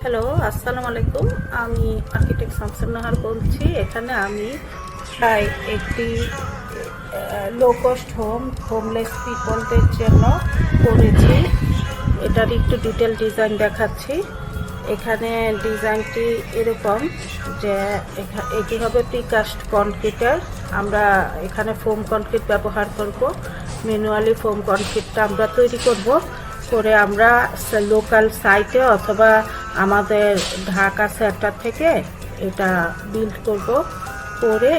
Hello, আসসালামু আলাইকুম। আমি আর্কিটেক্ট শামসুন নাহার বলছি। এখানে আমি প্রায় একটি লো কস্ট হোমলেস পিপলদের জন্য করেছি। এটার একটু ডিটেল ডিজাইন দেখাচ্ছি। এখানে ডিজাইনটি এরকম যে এটি হবে প্রিকাস্ট কনক্রিটের। আমরা এখানে ফোম কনক্রিট ব্যবহার করব। ম্যানুয়ালি ফোম কনক্রিটটা আমরা তৈরি করব, করে আমরা লোকাল সাইটে অথবা আমাদের ঢাকা সেন্টার থেকে এটা বিল্ড করব। করে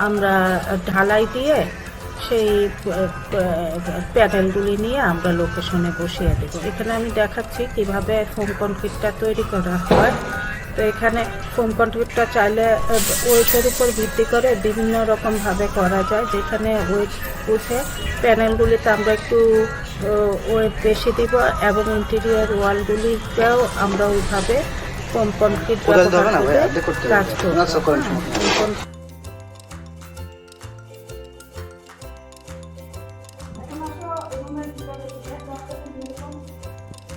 আমরা ঢালাই দিয়ে সেই প্যানেলগুলি নিয়ে আমরা লোকেশনে বসিয়ে দেবো। এখানে আমি দেখাচ্ছি কিভাবে ফোম কনক্রিটটা তৈরি করা হয়। তো এখানে ফোম কনক্রিটটা চাইলে ওয়েটের উপর ভিত্তি করে বিভিন্ন রকমভাবে করা যায়। যেখানে ওয়েট বুঝে প্যানেলগুলিতে আমরা একটু ওয়েট বেশি দিব এবং ইন্টেরিয়র ওয়ালগুলিতেও আমরা ওইভাবে ফোম কনক্রিট ব্যবহার করে কাজ করব।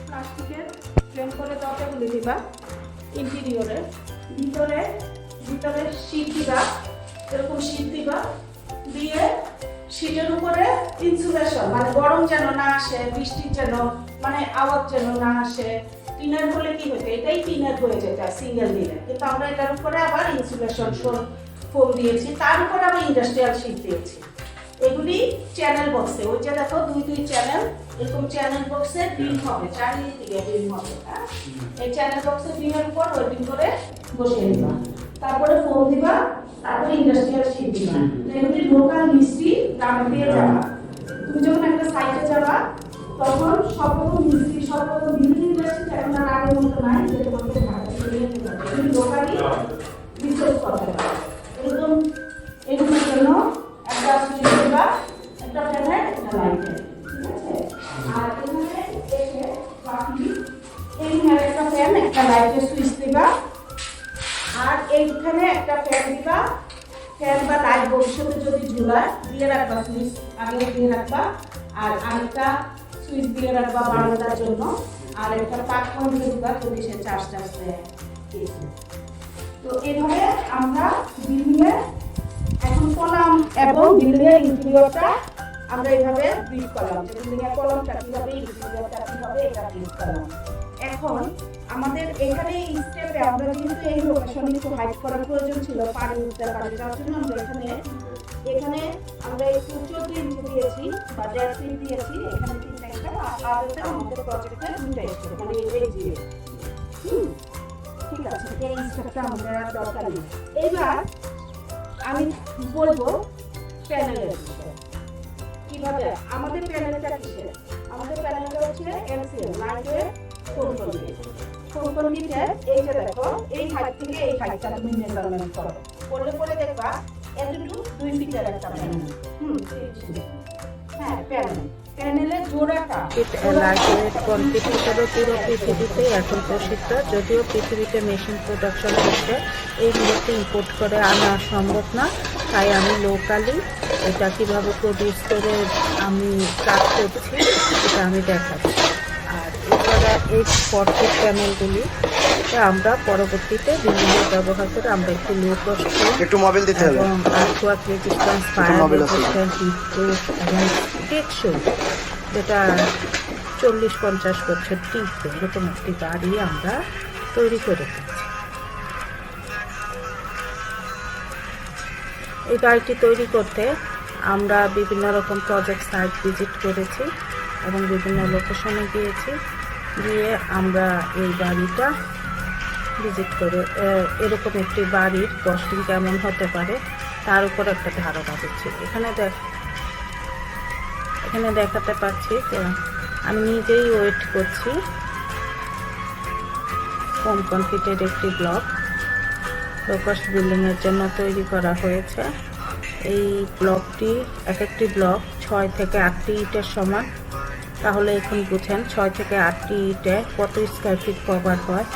প্লাস্টিকের ফ্রেম করে দরজাগুলি দিবা, ইন্টেরিয়রে ভিতরে ভিতরে শীট দিবা, এরকম শীট দিবা, দিয়ে শীটের উপরে ইনসুলেশন মানে গরম যেন না আসে, বৃষ্টির যেন মানে আওয়াজ যেন না আসে। টিনের হলে কি হতো, এটাই টিনের হয়ে যেত সিঙ্গেল দিনে, কিন্তু আমরা এটার উপরে আবার ইনসুলেশন ফোম দিয়েছি, তার উপরে আবার ইন্ডাস্ট্রিয়াল শীট দিয়েছি। এগুলি চ্যানেল বক্সে, ওই যে দেখো দুই চ্যানেল, এরকম চ্যানেল বক্সে বিম হবে, চারিদিকে বিম হবে। এই চ্যানেল বক্সে বিমের উপর ওয়েটিং করে বসিয়ে দিবা, তারপরে ফোম দিবা, তারপরে ইন্ডাস্ট্রিয়াল শীট দিবা। এগুলি লোকাল মিস্ত্রি গ্রামে দিয়ে যাবা। তুমি যখন একটা সাইটে যাবা তখন সবরকম মিস্ত্রি সবরকম বিল্ডিং ইন্ডাস্ট্রি এখন আর আগের মতো নাই যে তোমাকে ঢাকা থেকে নিয়ে যেতে হবে। এগুলি লোকালি রিসোর্স করতে হবে। এরকম এগুলোর জন্য একটা সুইচ দিবা, একটা ফ্যানের একটা লাইটের, ঠিক আছে? আর এখানে এসে বাকি এইখানে একটা ফ্যান একটা লাইটের সুইচ দিবা, আর এইখানে একটা ফ্যান দিবা। ফ্যান বা লাইট ভবিষ্যতে যদি ঝুলায় দিয়ে রাখবা, সুইচ আগে দিয়ে রাখবা, আর আরেকটা সুইচ দিয়ে রাখবা বারান্দার জন্য, আর একটা পাখা দিয়ে দিবা যদি সে চার্জ দেয়। তো এইভাবে আমরা বিল্ডিংয়ে এখন কলাম এবং বিল্ডিংয়ের ইন্টেরিয়রটা আমরা এইভাবে বিল্ড করলাম, যে বিল্ডিংয়ের কলামটা কিভাবে, ইন্টেরিয়রটা কিভাবে, এটা বিল্ড করলাম। এখন আমাদের এখানে এই স্টেপে আমরা কিন্তু এই লোকেশনে একটু হাইড করার প্রয়োজন ছিল পানি উঠতে পারে, যার জন্য আমরা এখানে আমরা একটু 14 ইঞ্চি দিয়েছি বা 1.5 ফিট দিয়েছি। এখানে 3টা একটা আর এটা আমাদের প্রজেক্টে 2টা স্টেপ মানে এই দিয়ে ঠিক আছে। এই স্টেপটা আমাদের আর দরকার নেই। এবার আমি বলবো প্যানেলের বিষয়ে। কিভাবে আমাদের প্যানেলটা কিসের? আমাদের প্যানেলটা হচ্ছে LCM lightweight foam concrete. Foam কনক্রিটের এই যে দেখো, এই হাইট থেকে এই হাইটটা তুমি মেজারমেন্ট করো, পরে দেখবা এতটুকু 2 ফিটের একটা প্যানেল। হ্যাঁ, প্যানেলের জোড়াটা লাইটওয়েট কনক্রিট হিসেবে পুরো পৃথিবীতে এখন প্রসিদ্ধ। যদিও পৃথিবীতে মেশিন প্রোডাকশন হচ্ছে, এই মুহূর্তে ইম্পোর্ট করে আনা সম্ভব না, তাই আমি লোকালি এটা কীভাবে প্রডিউস করে আমি কাজ করছি এটা আমি দেখাচ্ছি। আর এছাড়া এই কনক্রিট প্যানেলগুলি আমরা পরবর্তীতে বিভিন্ন ব্যবহার করে আমরা একটু লো কস্ট একটু মোবাইল দিতে হবে এবং আর্থওয়ার্ক রেজিস্ট্যান্স, ফায়ার রেজিস্ট্যান্স, হিটপ্রুফ এবং টেকসই, যেটা 40-50 বছর টিকবে এরকম একটি বাড়ি আমরা তৈরি করে দিচ্ছি। এই বাড়িটি তৈরি করতে আমরা বিভিন্ন রকম প্রজেক্ট সাইট ভিজিট করেছি এবং বিভিন্ন লোকেশনে গিয়েছি, গিয়ে আমরা এই বাড়িটা ভিজিট করে এরকম একটি বাড়ির কস্টিং কেমন হতে পারে তার উপর একটা ধারণা দিচ্ছি। এখানে দেখাতে পাচ্ছি যে আমি নিজেই ওয়েট করছি ফোম কনক্রিটের একটি ব্লক লো কস্ট বিল্ডিংয়ের জন্য তৈরি করা হয়েছে। এই ব্লকটি একটি ব্লক 6 থেকে 8টি ইটের সমান। তাহলে এখন বুঝেন 6 থেকে 8টি ইটে কত স্কয়ার ফিট কভার হয়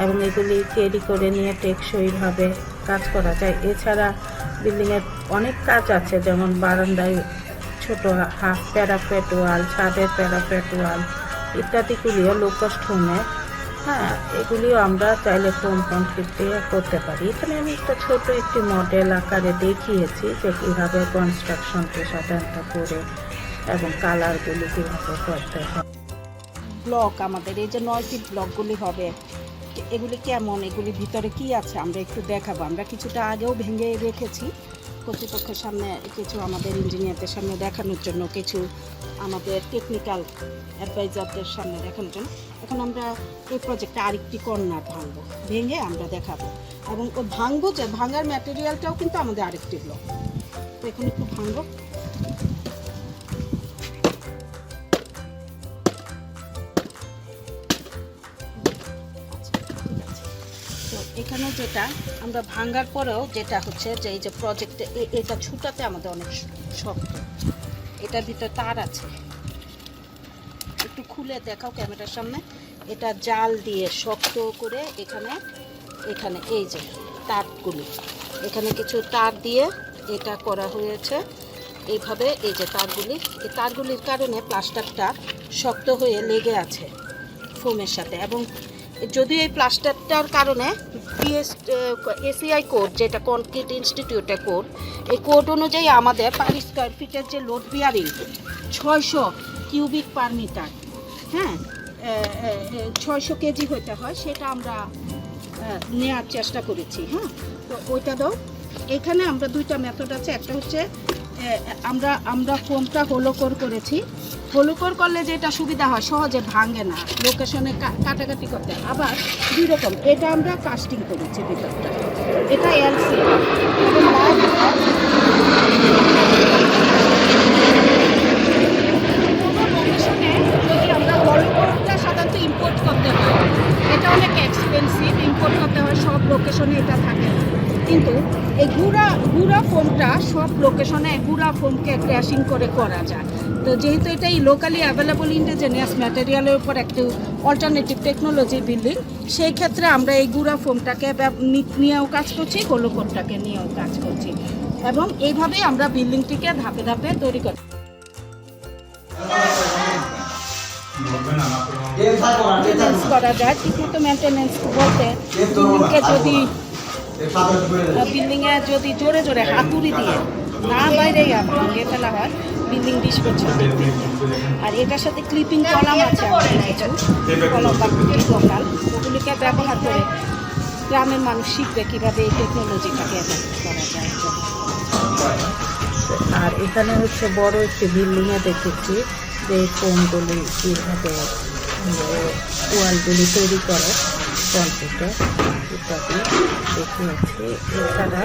এবং এগুলি ক্যারি করে নিয়ে টেকসইভাবে কাজ করা যায়। এছাড়া বিল্ডিংয়ের অনেক কাজ আছে, যেমন বারান্দায় ছোট হাফ প্যারাপেট ওয়াল, ছাদের প্যারাপেট ওয়াল ইত্যাদিগুলিও লো কস্ট হোমে হ্যাঁ, এগুলিও আমরা চাইলে ফোম কনক্রিট দিয়ে করতে পারি। এখানে আমি একটা ছোট একটি মডেল আকারে দেখিয়েছি যে কীভাবে কনস্ট্রাকশনকে সাধারণত করে এবং কালারগুলি কীভাবে করতে হয়। ব্লক আমাদের এই যে 9টি ব্লকগুলি হবে, এগুলি কেমন, এগুলি ভিতরে কি আছে আমরা একটু দেখাবো। আমরা কিছুটা আগেও ভেঙে রেখেছি কর্তৃপক্ষের সামনে, কিছু আমাদের ইঞ্জিনিয়ারদের সামনে দেখানোর জন্য, কিছু আমাদের টেকনিক্যাল অ্যাডভাইজারদের সামনে দেখানোর জন্য। এখন আমরা এই প্রজেক্টে আরেকটি কর্নার ভাঙবো, ভেঙে আমরা দেখাবো। এবং ও ভাঙবো, যে ভাঙার ম্যাটেরিয়ালটাও কিন্তু আমাদের আরেকটি ব্লক। তো এখন একটু ভাঙবো। তো এখানে যেটা আমরা ভাঙার পরেও যেটা হচ্ছে যে এই যে প্রজেক্টে এটা ছুটাতে আমাদের অনেক শক্ত, এটার ভিতরে তার আছে, একটু খুলে দেখাও ক্যামেরার সামনে। এটা জাল দিয়ে শক্ত করে এখানে এখানে এই যে তারগুলি, এখানে কিছু তার দিয়ে এটা করা হয়েছে এইভাবে। এই যে তারগুলি, এই তারগুলির কারণে প্লাস্টারটা শক্ত হয়ে লেগে আছে ফোমের সাথে। এবং যদি এই প্লাস্টারটার কারণে এসিআই কোড, যেটা কনক্রিট ইনস্টিটিউটের কোড, এই কোড অনুযায়ী আমাদের পার স্কোয়ার ফিটের যে load bearing 600 cubic per meter, হ্যাঁ 600 কেজি হতে হয়, সেটা আমরা নেওয়ার চেষ্টা করেছি। হ্যাঁ, তো ওইটা দাও। এখানে আমরা দুইটা মেথড আছে। একটা হচ্ছে আমরা ফোমটা হোলোকোর করেছি। হোলোকোর করলে যেটা সুবিধা হয়, সহজে ভাঙে না, লোকেশনে কাটাকাটি করতে। আবার দুই রকম, এটা আমরা কাস্টিং করেছি ভিতরটা, এটা এলসি। যদি আমরা হোলোকোরটা সাধারণত ইম্পোর্ট করতে হয়, এটা অনেক এক্সপেন্সিভ, ইম্পোর্ট করতে হয়, সব লোকেশনে এটা থাকে না। কিন্তু এই গুঁড়া ফোমটা সব লোকেশনে গুঁড়া ফোমকে ক্র্যাশিং করে করা যায়। তো যেহেতু এটাই লোকালি অ্যাভেলেবল ইন্ডিজিনিয়াস ম্যাটেরিয়ালের উপর একটি অল্টারনেটিভ টেকনোলজি বিল্ডিং, সেই ক্ষেত্রে আমরা এই গুঁড়া ফোমটাকে নিয়েও কাজ করছি, হোলোকোরটাকে নিয়েও কাজ করছি, এবং এইভাবেই আমরা বিল্ডিংটিকে ধাপে ধাপে তৈরি করছি। মেনটেনেন্স করা যায় ঠিকমতো। মেনটেনেন্স বলতে বিল্ডিংয়ে যদি জোরে জোরে হাতুড়ি দিয়ে না বাইরে ভেঙে ফেলা হয়, বিল্ডিং 20 বছর দেখতে। আর এটার সাথে ক্লিপিং কলাম আছে, কলম বা লোকাল, ওগুলিকে ব্যবহার করে গ্রামের মানুষ শিখবে কীভাবে এই টেকনোলজিটাকে অ্যাডাপ্ট করা যায়। আর এখানে হচ্ছে বড় একটি বিল্ডিংয়ে দেখেছি যে ফোমগুলি কীভাবে ওয়ালগুলি তৈরি করে কনক্রিটে ইত্যাদি দেখিয়েছি। এছাড়া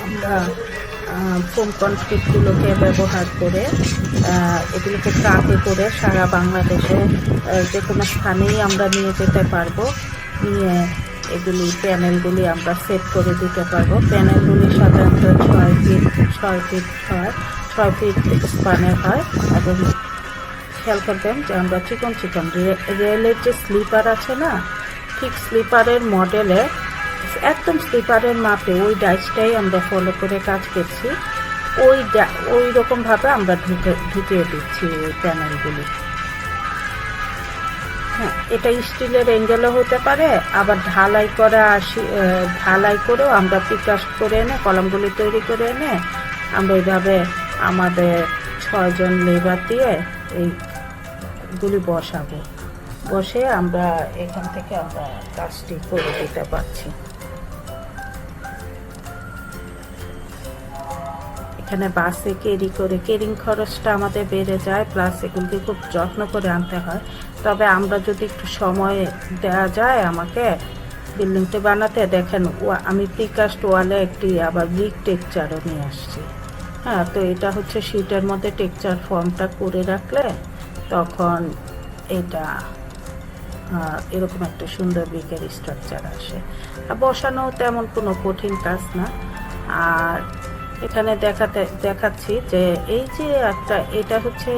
আমরা ফোম কনক্রিটগুলোকে ব্যবহার করে এগুলোকে ট্রাকে করে সারা বাংলাদেশে যে কোনো স্থানেই আমরা নিয়ে যেতে পারবো। নিয়ে এগুলি প্যানেলগুলি আমরা সেট করে দিতে পারবো। প্যানেলগুলি সাধারণত 6 ফিট স্পানের হয়। এবং খেয়াল করবেন যে আমরা চিকন রেলের যে স্লিপার আছে না, ঠিক স্লিপারের মডেলে একদম স্লিপারের মাপে ওই ডাইসটাই আমরা ফলো করে কাজ করছি। ওই রকমভাবে আমরা ঢুকিয়ে দিচ্ছি ওই প্যানেলগুলি। হ্যাঁ, এটা স্টিলের অ্যাঙ্গেলও হতে পারে, আবার ঢালাই করেও আমরা প্রিকাস্ট করে এনে কলামগুলি তৈরি করে এনে আমরা এইভাবে আমাদের 6 জন লেবার দিয়ে এইগুলি বসে আমরা এখান থেকে আমরা কাজটি করে দিতে পারছি। এখানে বাসে ক্যারিং খরচটা আমাদের বেড়ে যায়, প্লাস এগুলিকে খুব যত্ন করে আনতে হয়। তবে আমরা যদি একটু সময় দেওয়া যায় আমাকে বিল্ডিংটি বানাতে, দেখেন আমি প্রিকাস্ট ওয়ালে একটি আবার ব্রিক টেক্সচারও নিয়ে আসছি। হ্যাঁ, তো এটা হচ্ছে শীটের মধ্যে টেক্সচার ফর্মটা করে রাখলে তখন এটা এরকম একটা সুন্দর ব্রিকের স্ট্রাকচার আসে। বসানো তেমন কোনো কঠিন কাজ না। আর এখানে দেখাচ্ছি যে এই যে এটা হচ্ছে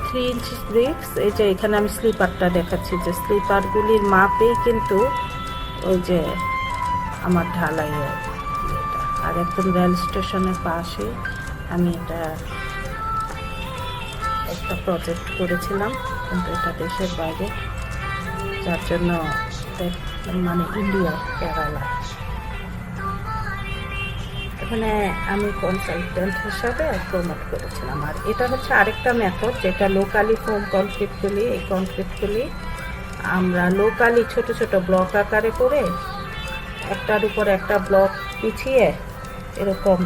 3 ইঞ্চ ব্রিক্স। এই যে এখানে আমি স্লিপারটা দেখাচ্ছি যে স্লিপারগুলির মাপেই কিন্তু ওই যে আমার ঢালাইয়ের এটা। আর একদম রেল স্টেশনের পাশে আমি এটা একটা প্রজেক্ট করেছিলাম, কিন্তু এটা দেশের বাইরে। যার জন্য মানে ইন্ডিয়া কেরালা। এখানে আমি কনসালটেন্ট হিসাবে প্রমোট করেছিলাম। আর এটা হচ্ছে আরেকটা মেথড, যেটা লোকালি ফোম কনক্রিটগুলি, এই কনক্রিটগুলি আমরা লোকালি ছোট ছোট ব্লক আকারে করে একটার উপর একটা ব্লক পিছিয়ে এরকম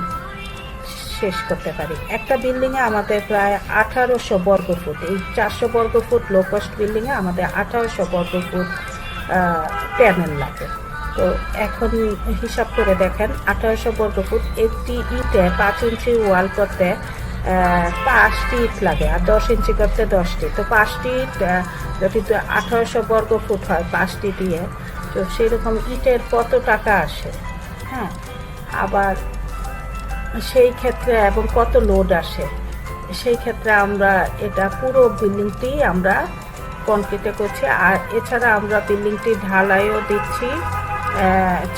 শেষ করতে পারি। একটা বিল্ডিংয়ে আমাদের প্রায় 1800 বর্গফুট, এই 400 বর্গফুট লো কস্ট বিল্ডিংয়ে আমাদের 1800 বর্গফুট প্যানেল লাগে। তো এখন হিসাব করে দেখেন 1800 বর্গফুট, একটি ইটে 5 ইঞ্চি ওয়াল করতে 5টি ইট লাগে, আর 10 ইঞ্চি করতে 10টি। তো 5টি ইট যদি 1800 বর্গফুট হয় 5টি দিয়ে, তো সেরকম ইটের কত টাকা আসে, হ্যাঁ, আবার সেই ক্ষেত্রে এবং কত লোড আসে, সেই ক্ষেত্রে আমরা এটা পুরো বিল্ডিংটি আমরা কনক্রিটে করছি। আর এছাড়া আমরা বিল্ডিংটি ঢালাইও দিচ্ছি,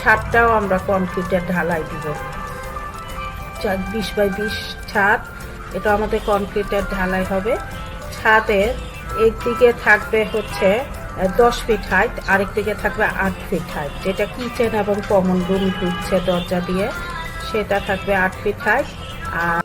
ছাদটাও আমরা কনক্রিটের ঢালাই দিব। 20 বাই 20 ছাদ, এটা আমাদের কনক্রিটের ঢালাই হবে। ছাদের একদিকে থাকবে হচ্ছে 10 ফিট হাইট, আরেক দিকে থাকবে 8 ফিট হাইট, যেটা কিচেন এবং কমন রুম ঢুকছে দরজা দিয়ে, সেটা থাকবে 8 ফিট হাইট। আর